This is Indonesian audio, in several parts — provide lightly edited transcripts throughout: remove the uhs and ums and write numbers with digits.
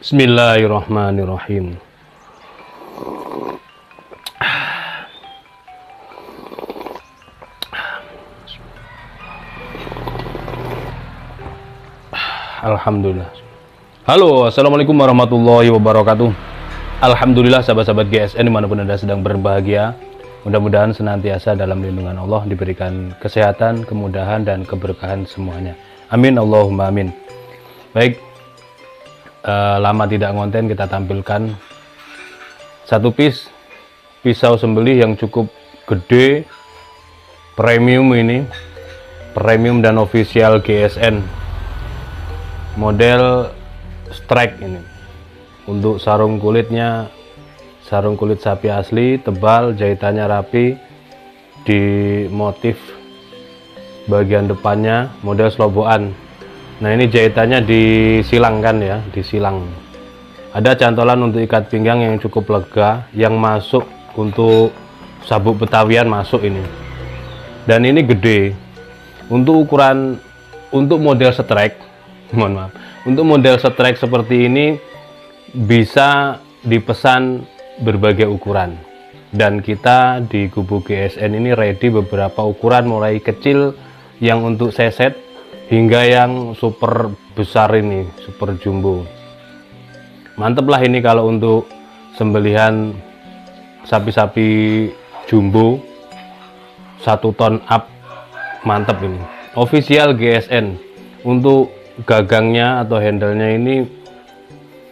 Bismillahirrahmanirrahim. Alhamdulillah. Halo, assalamualaikum warahmatullahi wabarakatuh. Alhamdulillah sahabat-sahabat GSN dimanapun Anda sedang berbahagia. Mudah-mudahan senantiasa dalam lindungan Allah, diberikan kesehatan, kemudahan, dan keberkahan semuanya. Amin, Allahumma amin. Baik, lama tidak ngonten, kita tampilkan satu pisau sembelih yang cukup gede, premium ini, premium dan official GSN, model strike ini. Untuk sarung kulitnya, sarung kulit sapi asli, tebal, jahitannya rapi, di motif bagian depannya model sloboan. Nah, ini jahitannya disilangkan ya, disilang. Ada cantolan untuk ikat pinggang yang cukup lega, yang masuk untuk sabuk betawian masuk ini. Dan ini gede. Untuk ukuran, untuk model strike, mohon maaf, untuk model strike seperti ini bisa dipesan berbagai ukuran. Dan kita di Gubuk GSN ini ready beberapa ukuran, mulai kecil yang untuk seset hingga yang super besar ini, super jumbo. Mantep lah ini kalau untuk sembelihan sapi-sapi jumbo 1 ton up, mantep ini. Official GSN. Untuk gagangnya atau handle-nya ini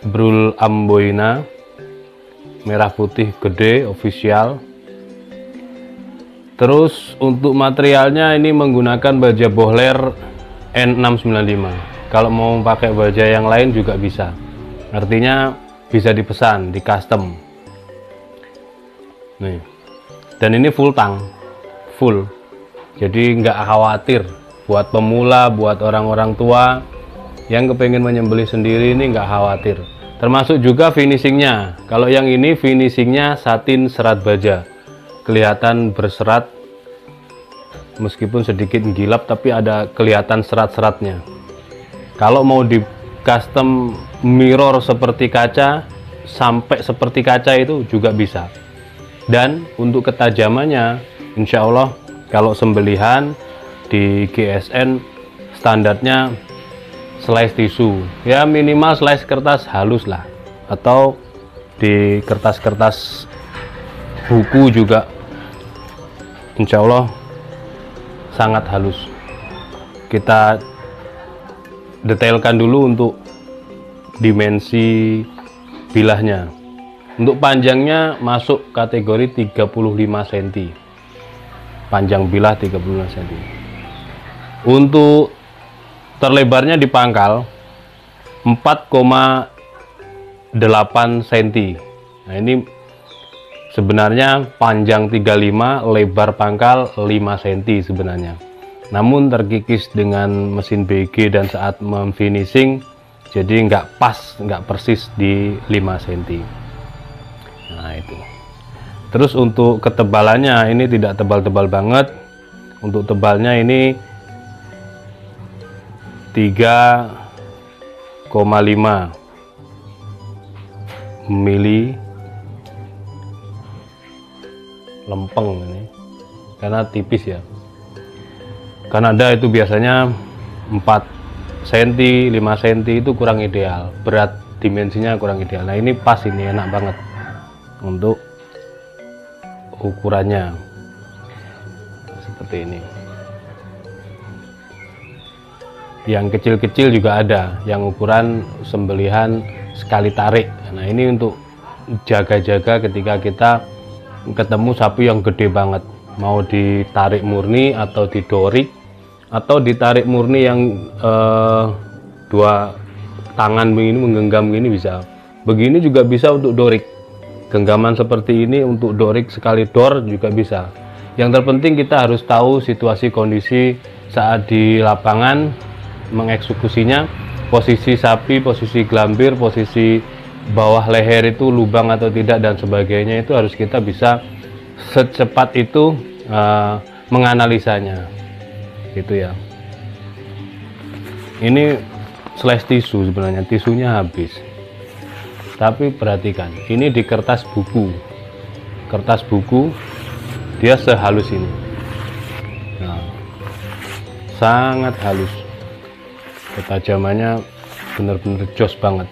Brul Amboina merah putih gede, official. Terus untuk materialnya ini menggunakan baja bohler N695. Kalau mau pakai baja yang lain juga bisa, artinya bisa dipesan, di custom nih. Dan ini full tang, full, jadi nggak khawatir. Buat pemula, buat orang-orang tua yang kepengen menyembelih sendiri, ini nggak khawatir. Termasuk juga finishingnya. Kalau yang ini finishingnya satin serat baja, kelihatan berserat, meskipun sedikit gilap tapi ada kelihatan serat-seratnya. Kalau mau di custom mirror seperti kaca, sampai seperti kaca itu juga bisa. Dan untuk ketajamannya, insya Allah kalau sembelihan di GSN standarnya slice tisu, ya minimal slice kertas halus lah, atau di kertas-kertas buku juga insya Allah sangat halus. Kita detailkan dulu untuk dimensi bilahnya. Untuk panjangnya masuk kategori 35 cm, panjang bilah 35 cm. Untuk terlebarnya di pangkal 4,8 cm. Nah, ini sebenarnya panjang 35, lebar pangkal 5 cm sebenarnya. Namun terkikis dengan mesin BG dan saat memfinishing, jadi nggak pas, nggak persis di 5 cm. Nah itu. Terus untuk ketebalannya ini tidak tebal-tebal banget. Untuk tebalnya ini 3,5 mili, lempeng ini karena tipis ya. Kanada itu biasanya 4 cm, 5 cm itu kurang ideal, berat dimensinya kurang ideal. Nah ini pas, ini enak banget untuk ukurannya seperti ini. Yang kecil-kecil juga ada, yang ukuran sembelihan sekali tarik. Nah ini untuk jaga-jaga ketika kita ketemu sapi yang gede banget, mau ditarik murni atau didorik, atau ditarik murni yang 2 tangan begini menggenggam ini bisa. Begini juga bisa untuk dorik, genggaman seperti ini untuk dorik sekali dor juga bisa. Yang terpenting kita harus tahu situasi kondisi saat di lapangan mengeksekusinya, posisi sapi, posisi gelambir, posisi bawah leher itu lubang atau tidak dan sebagainya, itu harus kita bisa secepat itu menganalisanya gitu ya. Ini slice tisu, sebenarnya tisunya habis. Tapi perhatikan, ini di kertas buku. Kertas buku dia sehalus ini. Nah, sangat halus. Ketajamannya bener-bener jos banget.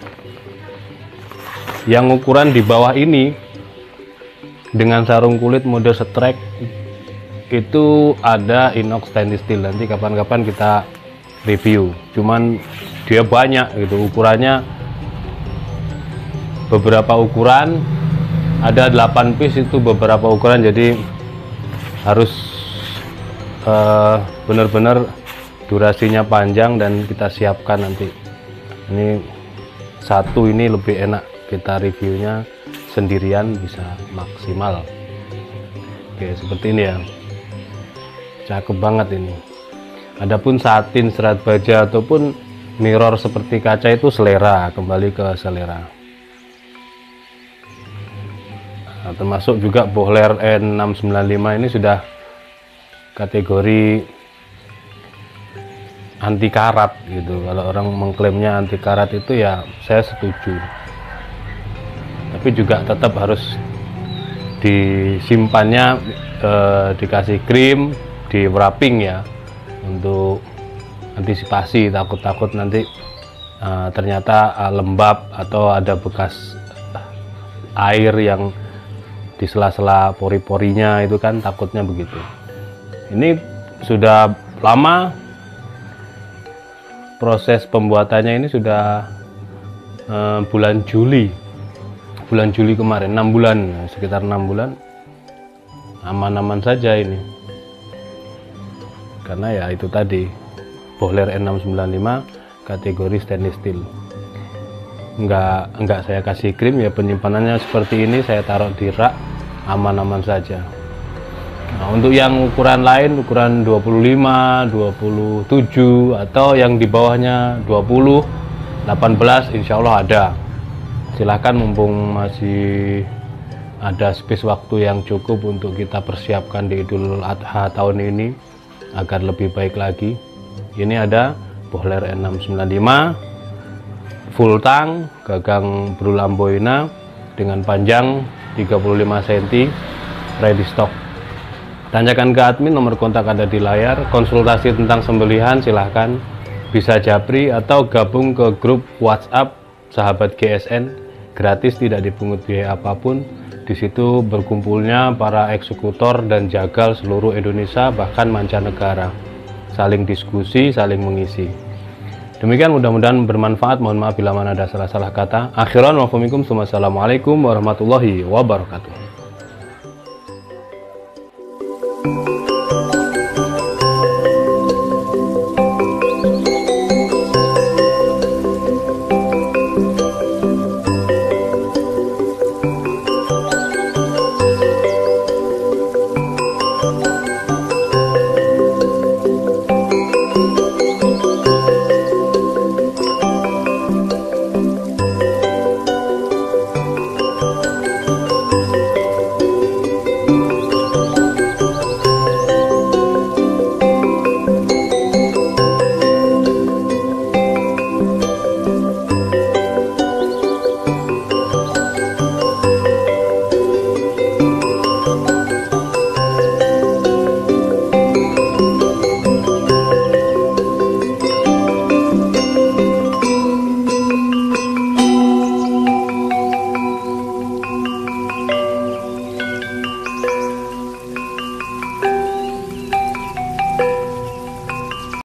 Yang ukuran di bawah ini dengan sarung kulit mode strike itu ada inox stainless steel. Nanti kapan-kapan kita review. Cuman dia banyak gitu ukurannya, beberapa ukuran, ada 8 piece itu beberapa ukuran, jadi harus benar-benar durasinya panjang dan kita siapkan nanti. Ini satu ini lebih enak kita reviewnya sendirian, bisa maksimal. Oke, seperti ini ya, cakep banget ini. Adapun satin, serat baja ataupun mirror seperti kaca itu selera, kembali ke selera. Nah, termasuk juga bohler N695 ini sudah kategori anti karat gitu. Kalau orang mengklaimnya anti karat itu ya saya setuju, tapi juga tetap harus disimpannya, dikasih krim, di wrapping ya, untuk antisipasi takut-takut nanti ternyata lembab atau ada bekas air yang di sela-sela pori-porinya, itu kan takutnya begitu. Ini sudah lama proses pembuatannya, ini sudah bulan Juli kemarin, 6 bulan, sekitar 6 bulan, aman-aman saja ini. Karena ya itu tadi, bohler N695 kategori stainless steel. Enggak saya kasih krim ya, penyimpanannya seperti ini, saya taruh di rak, aman-aman saja. Nah, untuk yang ukuran lain, ukuran 25, 27 atau yang di bawahnya 20, 18, insya Allah ada. Silahkan, mumpung masih ada space waktu yang cukup untuk kita persiapkan di Idul Adha tahun ini agar lebih baik lagi. Ini ada bohler N695 full tang, gagang berulamboina dengan panjang 35 cm, ready stock. Tanyakan ke admin, nomor kontak ada di layar. Konsultasi tentang sembelihan silahkan, bisa japri atau gabung ke grup WhatsApp sahabat GSN, gratis, tidak dipungut biaya apapun. Di situ berkumpulnya para eksekutor dan jagal seluruh Indonesia, bahkan mancanegara. Saling diskusi, saling mengisi. Demikian, mudah-mudahan bermanfaat. Mohon maaf bila mana ada salah-salah kata. Akhiran wa faminkum, assalamualaikum warahmatullahi wabarakatuh.